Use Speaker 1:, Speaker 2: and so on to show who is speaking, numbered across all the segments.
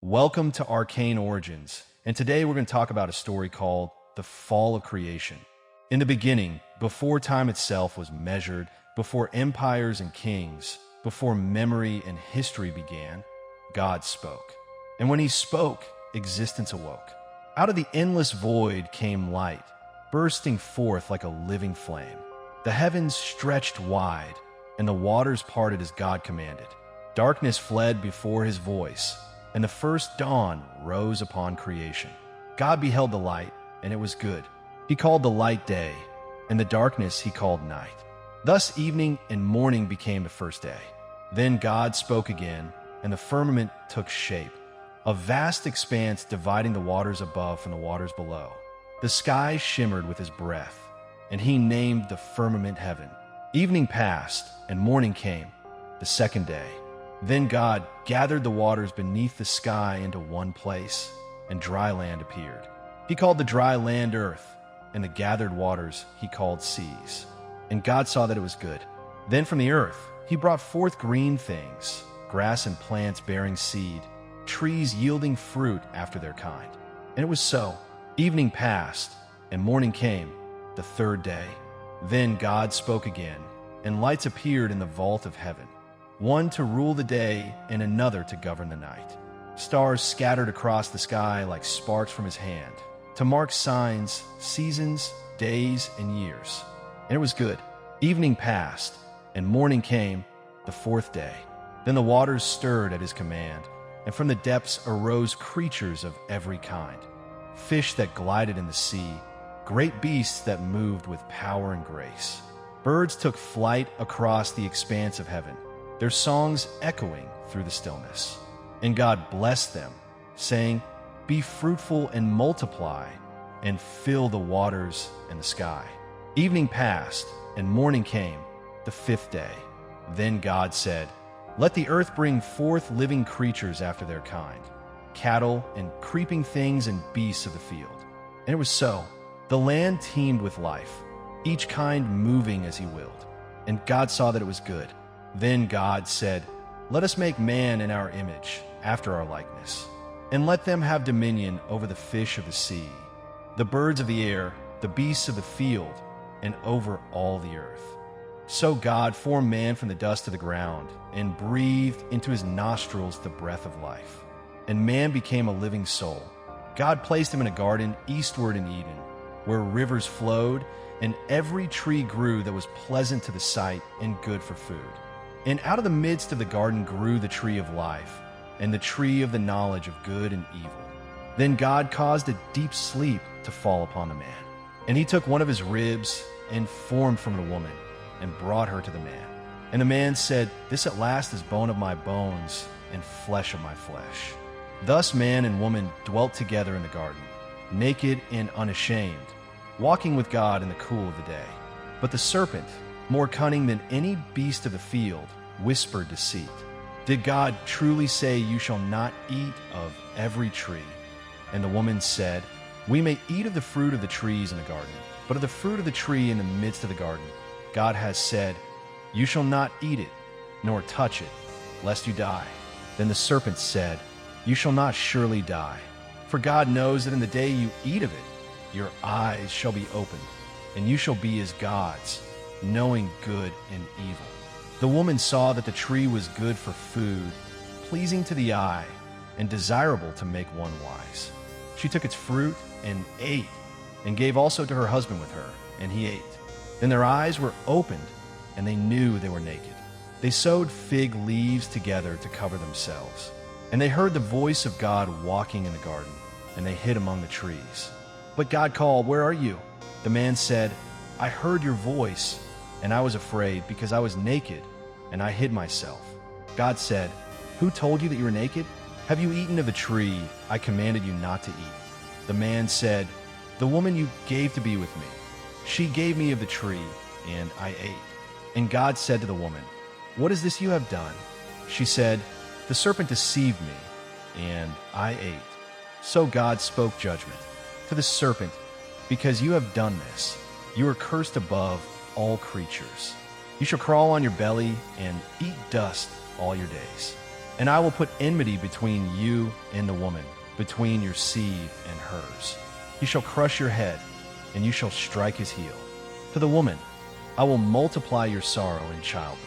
Speaker 1: Welcome to Arcane Origins, and today we're going to talk about a story called The Fall of Creation. In the beginning, before time itself was measured, before empires and kings, before memory and history began, God spoke. And when he spoke, existence awoke. Out of the endless void came light, bursting forth like a living flame. The heavens stretched wide, and the waters parted as God commanded. Darkness fled before his voice, and the first dawn rose upon creation. God beheld the light, and it was good. He called the light day, and the darkness he called night. Thus evening and morning became the first day. Then God spoke again, and the firmament took shape, a vast expanse dividing the waters above from the waters below. The sky shimmered with his breath, and he named the firmament heaven. Evening passed, and morning came, the second day. Then God gathered the waters beneath the sky into one place, and dry land appeared. He called the dry land earth, and the gathered waters he called seas. And God saw that it was good. Then from the earth he brought forth green things, grass and plants bearing seed, trees yielding fruit after their kind. And it was so. Evening passed, and morning came, the third day. Then God spoke again, and lights appeared in the vault of heaven, one to rule the day and another to govern the night. Stars scattered across the sky like sparks from his hand, to mark signs, seasons, days, and years. And it was good. Evening passed, and morning came, the fourth day. Then the waters stirred at his command, and from the depths arose creatures of every kind, fish that glided in the sea, great beasts that moved with power and grace. Birds took flight across the expanse of heaven, their songs echoing through the stillness. And God blessed them, saying, "Be fruitful and multiply, and fill the waters and the sky." Evening passed, and morning came, the fifth day. Then God said, "Let the earth bring forth living creatures after their kind, cattle and creeping things and beasts of the field." And it was so. The land teemed with life, each kind moving as he willed. And God saw that it was good. Then God said, "Let us make man in our image, after our likeness, and let them have dominion over the fish of the sea, the birds of the air, the beasts of the field, and over all the earth." So God formed man from the dust of the ground, and breathed into his nostrils the breath of life. And man became a living soul. God placed him in a garden eastward in Eden, where rivers flowed, and every tree grew that was pleasant to the sight and good for food. And out of the midst of the garden grew the tree of life, and the tree of the knowledge of good and evil. Then God caused a deep sleep to fall upon the man. And he took one of his ribs, and formed from the woman, and brought her to the man. And the man said, "This at last is bone of my bones, and flesh of my flesh." Thus man and woman dwelt together in the garden, naked and unashamed, walking with God in the cool of the day. But the serpent, more cunning than any beast of the field, whispered deceit. "Did God truly say, 'You shall not eat of every tree'?" And the woman said, "We may eat of the fruit of the trees in the garden, but of the fruit of the tree in the midst of the garden, God has said, 'You shall not eat it, nor touch it, lest you die.'" Then the serpent said, "You shall not surely die, for God knows that in the day you eat of it, your eyes shall be opened, and you shall be as gods, knowing good and evil." The woman saw that the tree was good for food, pleasing to the eye, and desirable to make one wise. She took its fruit and ate, and gave also to her husband with her, and he ate. Then their eyes were opened, and they knew they were naked. They sewed fig leaves together to cover themselves. And they heard the voice of God walking in the garden, and they hid among the trees. But God called, "Where are you?" The man said, "I heard your voice, and I was afraid, because I was naked, and I hid myself." God said, "Who told you that you were naked? Have you eaten of the tree I commanded you not to eat?" The man said, "The woman you gave to be with me, she gave me of the tree, and I ate." And God said to the woman, "What is this you have done?" She said, "The serpent deceived me, and I ate." So God spoke judgment to the serpent, "Because you have done this, you are cursed above all creatures. You shall crawl on your belly and eat dust all your days. And I will put enmity between you and the woman, between your seed and hers. He shall crush your head, and you shall strike his heel. To the woman, I will multiply your sorrow in childbirth.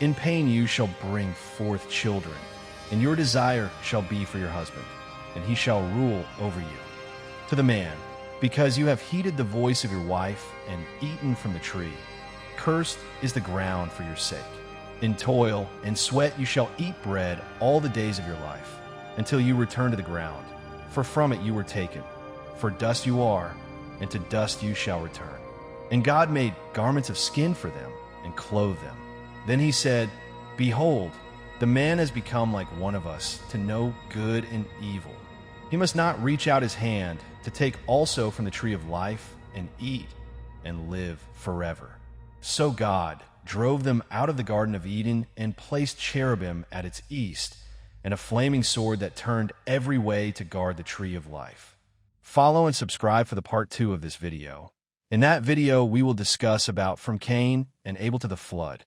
Speaker 1: In pain you shall bring forth children, and your desire shall be for your husband, and he shall rule over you. To the man, because you have heeded the voice of your wife and eaten from the tree, cursed is the ground for your sake. In toil and sweat you shall eat bread all the days of your life, until you return to the ground, for from it you were taken. For dust you are, and to dust you shall return. And God made garments of skin for them, and clothed them. Then he said, Behold, the man has become like one of us, to know good and evil. He must not reach out his hand to take also from the tree of life, and eat, and live forever. So God drove them out of the Garden of Eden, and placed cherubim at its east, and a flaming sword that turned every way to guard the tree of life. Follow and subscribe for the part 2 of this video. In that video, we will discuss about from Cain and Abel to the flood.